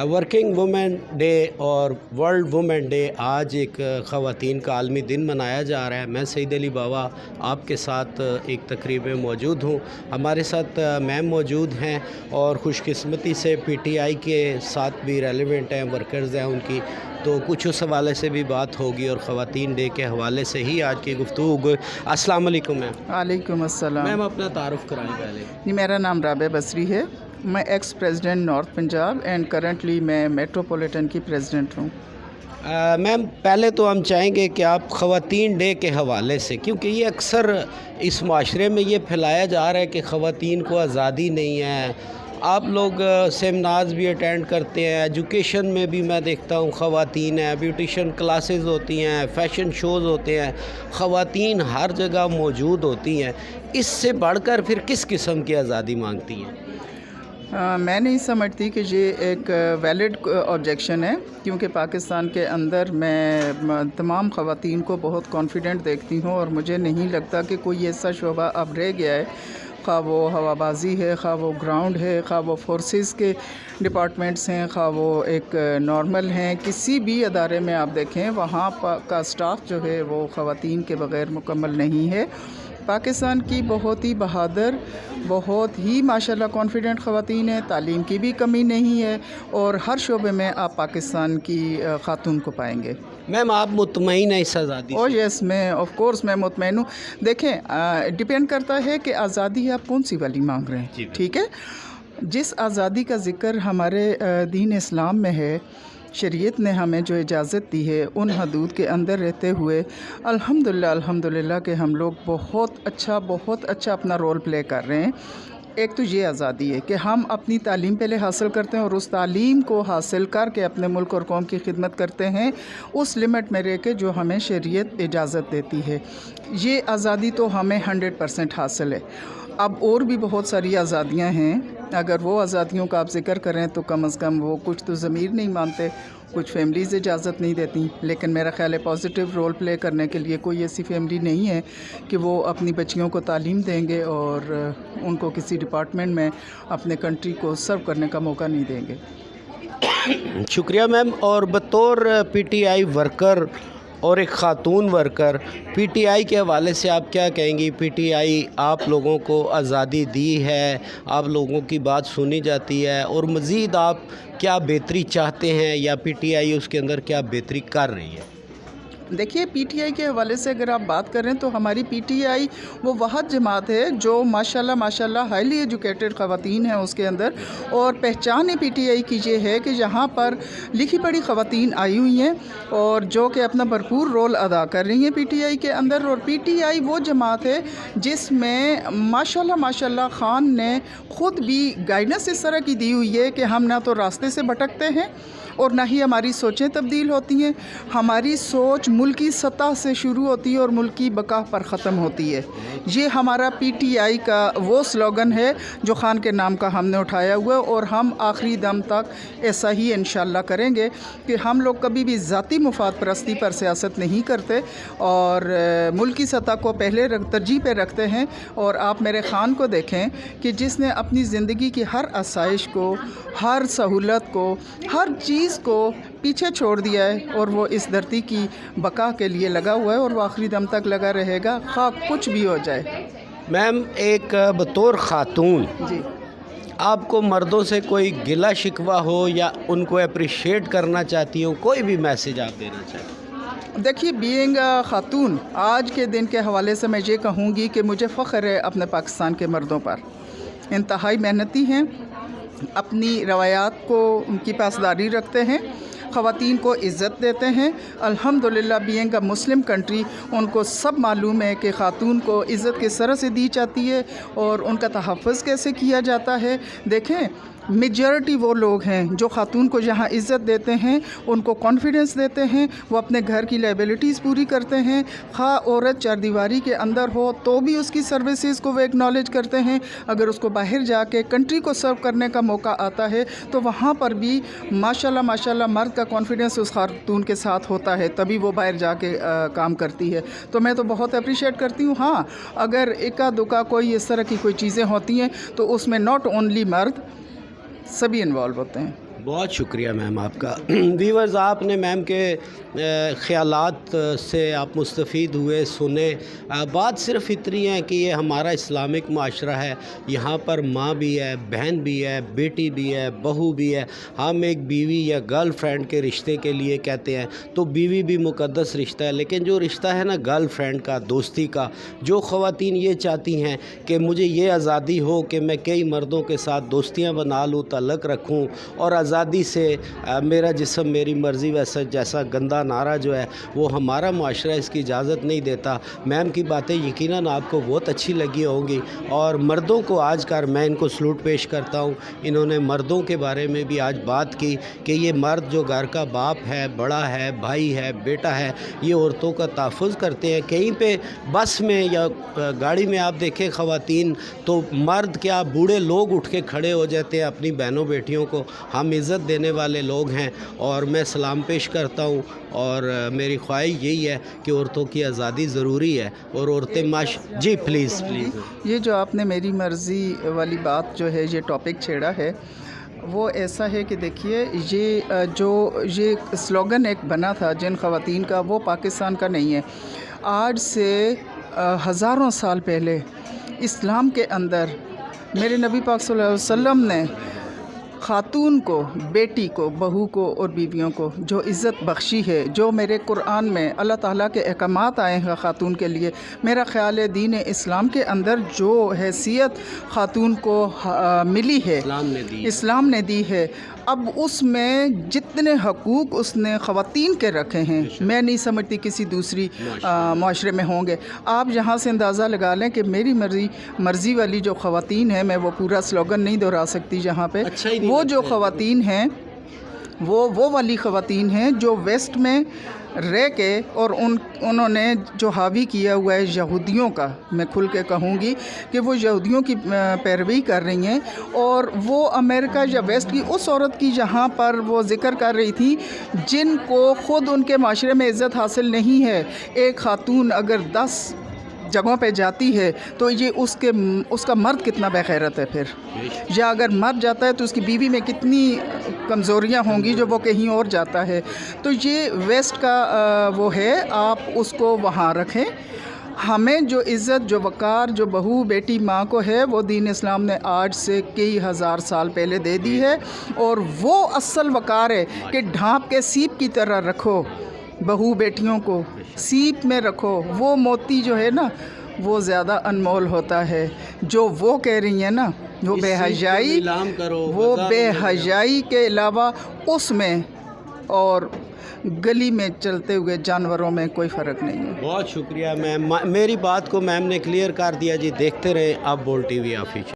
Working women day اور world women day آج ایک خواتین کا عالمی دن منایا جا رہا ہے۔ میں سعید علی باوا آپ کے ساتھ ایک تقریب میں موجود ہوں۔ ہمارے ساتھ میم موجود ہیں اور خوش قسمتی سے پی ٹی آئی کے ساتھ بھی ریلیونٹ ہیں، ورکرز ہیں ان کی، تو کچھ اس حوالے سے بھی بات ہوگی اور خواتین ڈے کے حوالے سے ہی آج کی گفتگو ہوگی۔ السلام علیکم میم۔ وعلیکم السلام۔ میم اپنا تعارف کرائیں پہلے۔ جی، میرا نام رابعہ بصری ہے، میں x president north Punjab and currently میں میٹروپولیٹن کی پریزیڈنٹ ہوں۔ میم پہلے تو ہم چاہیں گے کہ آپ خواتین ڈے کے حوالے سے، کیونکہ یہ اکثر اس معاشرے میں یہ پھیلایا جا رہا ہے کہ خواتین کو آزادی نہیں ہے۔ آپ لوگ سیمنارز بھی اٹینڈ کرتے ہیں، ایجوکیشن میں بھی میں دیکھتا ہوں خواتین ہیں، بیوٹیشن کلاسز ہوتی ہیں، فیشن شوز ہوتے ہیں، خواتین ہر جگہ موجود ہوتی ہیں۔ اس سے بڑھ کر پھر کس قسم کی آزادی مانگتی ہیں؟ میں نہیں سمجھتی کہ یہ ایک ویلڈ آبجیکشن ہے، کیونکہ پاکستان کے اندر میں تمام خواتین کو بہت کانفیڈنٹ دیکھتی ہوں اور مجھے نہیں لگتا کہ کوئی ایسا شعبہ اب رہ گیا ہے، خواہ وہ ہوا بازی ہے، خواہ وہ گراؤنڈ ہے، خواہ وہ فورسز کے ڈپارٹمنٹس ہیں، خواہ وہ ایک نارمل ہیں، کسی بھی ادارے میں آپ دیکھیں وہاں کا سٹاف جو ہے وہ خواتین کے بغیر مکمل نہیں ہے۔ پاکستان کی بہت ہی بہادر، بہت ہی ماشاءاللہ کانفیڈنٹ خواتین ہیں، تعلیم کی بھی کمی نہیں ہے اور ہر شعبے میں آپ پاکستان کی خاتون کو پائیں گے۔ میم آپ مطمئن ہیں اس آزادی سے؟ یس، میں آف کورس میں مطمئن ہوں۔ دیکھیں ڈیپینڈ کرتا ہے کہ آزادی آپ کون سی والی مانگ رہے ہیں، ٹھیک ہے؟ جس آزادی کا ذکر ہمارے دین اسلام میں ہے، شریعت نے ہمیں جو اجازت دی ہے ان حدود کے اندر رہتے ہوئے الحمدللہ کہ ہم لوگ بہت اچھا اپنا رول پلے کر رہے ہیں۔ ایک تو یہ آزادی ہے کہ ہم اپنی تعلیم پہلے حاصل کرتے ہیں اور اس تعلیم کو حاصل کر کے اپنے ملک اور قوم کی خدمت کرتے ہیں اس لمٹ میں رہ کے جو ہمیں شریعت اجازت دیتی ہے۔ یہ آزادی تو ہمیں 100% حاصل ہے۔ اب اور بھی بہت ساری آزادیاں ہیں، اگر وہ آزادیوں کا آپ ذکر کریں تو کم از کم وہ کچھ تو ضمیر نہیں مانتے، کچھ فیملیز اجازت نہیں دیتی، لیکن میرا خیال ہے پازیٹیو رول پلے کرنے کے لیے کوئی ایسی فیملی نہیں ہے کہ وہ اپنی بچیوں کو تعلیم دیں گے اور ان کو کسی ڈپارٹمنٹ میں اپنے کنٹری کو سرو کرنے کا موقع نہیں دیں گے۔ شکریہ میم۔ اور بطور پی ٹی آئی ورکر اور ایک خاتون ورکر، پی ٹی آئی کے حوالے سے آپ کیا کہیں گی؟ پی ٹی آئی آپ لوگوں کو آزادی دی ہے، آپ لوگوں کی بات سنی جاتی ہے، اور مزید آپ کیا بہتری چاہتے ہیں یا پی ٹی آئی اس کے اندر کیا بہتری کر رہی ہے؟ دیکھیے، پی ٹی آئی کے حوالے سے اگر آپ بات کریں تو ہماری پی ٹی آئی وہ واحد جماعت ہے جو ماشاءاللہ ہائیلی ایجوکیٹڈ خواتین ہیں اس کے اندر، اور پہچان پی ٹی آئی کی یہ ہے کہ یہاں پر لکھی پڑھی خواتین آئی ہوئی ہیں اور جو کہ اپنا بھرپور رول ادا کر رہی ہیں پی ٹی آئی کے اندر۔ اور پی ٹی آئی وہ جماعت ہے جس میں ماشاءاللہ خان نے خود بھی گائیڈنس اس طرح کی دی ہوئی ہے کہ ہم نہ تو راستے سے بھٹکتے ہیں اور نہ ہی ہماری سوچیں تبدیل ہوتی ہیں۔ ہماری سوچ ملکی سطح سے شروع ہوتی ہے اور ملکی بقا پر ختم ہوتی ہے۔ یہ ہمارا پی ٹی آئی کا وہ سلوگن ہے جو خان کے نام کا ہم نے اٹھایا ہوا ہے، اور ہم آخری دم تک ایسا ہی انشاءاللہ کریں گے کہ ہم لوگ کبھی بھی ذاتی مفاد پرستی پر سیاست نہیں کرتے اور ملکی سطح کو پہلے ترجیح پہ رکھتے ہیں۔ اور آپ میرے خان کو دیکھیں کہ جس نے اپنی زندگی کی ہر آسائش کو، ہر سہولت کو، ہر چیز کو پیچھے چھوڑ دیا ہے اور وہ اس دھرتی کی بقا کے لیے لگا ہوا ہے اور وہ آخری دم تک لگا رہے گا، خواہ کچھ بھی ہو جائے۔ میم ایک بطور خاتون، جی، آپ کو مردوں سے کوئی گلہ شکوہ ہو یا ان کو اپریشیٹ کرنا چاہتی ہوں، کوئی بھی میسیج آپ دینا چاہتے ہیں؟ دیکھیے، بینگ خاتون آج کے دن کے حوالے سے میں یہ کہوں گی کہ مجھے فخر ہے اپنے پاکستان کے مردوں پر۔ انتہائی محنتی ہیں، اپنی روایات کو ان کی پاسداری رکھتے ہیں، خواتین کو عزت دیتے ہیں۔ الحمدللہ being a Muslim country in کو سب معلوم ہے کہ خاتون کو عزت کس طرح سے دی جاتی ہے اور ان کا تحفظ کیسے کیا جاتا ہے۔ دیکھیں، میجورٹی وہ لوگ ہیں جو خاتون کو یہاں عزت دیتے ہیں، ان کو کانفیڈنس دیتے ہیں، وہ اپنے گھر کی لائبلٹیز پوری کرتے ہیں، خواہ عورت چار دیواری کے اندر ہو تو بھی اس کی سروسز کو وہ ایکنالج کرتے ہیں۔ اگر اس کو باہر جا کے کنٹری کو سرو کرنے کا موقع آتا ہے تو وہاں پر بھی ماشاءاللہ مرد کا کانفیڈنس اس خاتون کے ساتھ ہوتا ہے، تبھی وہ باہر جا کے کام کرتی ہے۔ تو میں تو بہت اپریشیٹ کرتی ہوں۔ ہاں، اگر اکا دکا کوئی اس طرح کی کوئی چیزیں ہوتی ہیں تو اس میں ناٹ اونلی مرد، سبھی انوالو ہوتے ہیں۔ بہت شکریہ میم آپ کا۔ ویورز، آپ نے میم کے خیالات سے آپ مستفید ہوئے، سنے۔ بات صرف اتنی ہے کہ یہ ہمارا اسلامک معاشرہ ہے، یہاں پر ماں بھی ہے، بہن بھی ہے، بیٹی بھی ہے، بہو بھی ہے۔ ہم ایک بیوی یا گرل فرینڈ کے رشتے کے لیے کہتے ہیں تو بیوی بھی مقدس رشتہ ہے، لیکن جو رشتہ ہے نا گرل فرینڈ کا، دوستی کا، جو خواتین یہ چاہتی ہیں کہ مجھے یہ آزادی ہو کہ میں کئی مردوں کے ساتھ دوستیاں بنا لوں، تعلق رکھوں اور آزادی سے میرا جسم میری مرضی، ویسا جیسا گندا نعرہ جو ہے وہ ہمارا معاشرہ اس کی اجازت نہیں دیتا۔ میم کی باتیں یقیناً آپ کو بہت اچھی لگی ہوں گی، اور مردوں کو آج کر میں ان کو سلوٹ پیش کرتا ہوں، انہوں نے مردوں کے بارے میں بھی آج بات کی کہ یہ مرد جو گھر کا باپ ہے، بڑا ہے، بھائی ہے، بیٹا ہے، یہ عورتوں کا تحفظ کرتے ہیں۔ کہیں پہ بس میں یا گاڑی میں آپ دیکھیں خواتین تو مرد کیا بوڑھے لوگ اٹھ کے کھڑے ہو جاتے ہیں اپنی بہنوں بیٹیوں کو۔ ہم عزت دینے والے لوگ ہیں اور میں سلام پیش کرتا ہوں، اور میری خواہش یہی ہے کہ عورتوں کی آزادی ضروری ہے، اور عورتیں جی پلیز پلیز۔ یہ جو آپ نے میری مرضی والی بات جو ہے یہ ٹاپک چھیڑا ہے، وہ ایسا ہے کہ دیکھیے یہ سلوگن ایک بنا تھا جن خواتین کا، وہ پاکستان کا نہیں ہے۔ آج سے ہزاروں سال پہلے اسلام کے اندر میرے نبی پاک صلی اللہ علیہ وسلم نے خاتون کو، بیٹی کو، بہو کو اور بیویوں کو جو عزت بخشی ہے، جو میرے قرآن میں اللہ تعالیٰ کے احکامات آئے ہیں خاتون کے لیے، میرا خیال ہے دین اسلام کے اندر جو حیثیت خاتون کو ملی ہے، اسلام نے دی ہے، اب اس میں جتنے حقوق اس نے خواتین کے رکھے ہیں میں نہیں سمجھتی کسی دوسری معاشرے میں ہوں گے۔ آپ یہاں سے اندازہ لگا لیں کہ میری مرضی والی جو خواتین ہیں، میں وہ پورا سلوگن نہیں دہرا سکتی یہاں پہ، وہ جو خواتین ہیں وہ والی خواتین ہیں جو ویسٹ میں رہ کے، اور انہوں نے جو حاوی کیا ہوا ہے یہودیوں کا، میں کھل کے کہوں گی کہ وہ یہودیوں کی پیروی کر رہی ہیں، اور وہ امریکہ یا ویسٹ کی اس عورت کی جہاں پر وہ ذکر کر رہی تھی جن کو خود ان کے معاشرے میں عزت حاصل نہیں ہے۔ ایک خاتون اگر 10 جگہوں پہ جاتی ہے تو یہ اس کا مرد کتنا بے غیرت ہے پھر، یا اگر مر جاتا ہے تو اس کی بیوی میں کتنی کمزوریاں ہوں گی جو وہ کہیں اور جاتا ہے۔ تو یہ ویسٹ کا وہ ہے، آپ اس کو وہاں رکھیں۔ ہمیں جو عزت، جو وقار، جو بہو، بیٹی، ماں کو ہے، وہ دین اسلام نے آج سے کئی ہزار سال پہلے دے دی ہے، اور وہ اصل وقار ہے کہ ڈھانپ کے سیپ کی طرح رکھو بہو بیٹیوں کو، سیپ میں رکھو۔ وہ موتی جو ہے نا وہ زیادہ انمول ہوتا ہے، جو وہ کہہ رہی ہیں نا، وہ بے حیائی، وہ بے حیائی کے علاوہ اس میں اور گلی میں چلتے ہوئے جانوروں میں کوئی فرق نہیں ہے۔ بہت شکریہ میم، میری بات کو میم نے کلیئر کر دیا جی۔ دیکھتے رہیں اب بول ٹی وی آفیشیل۔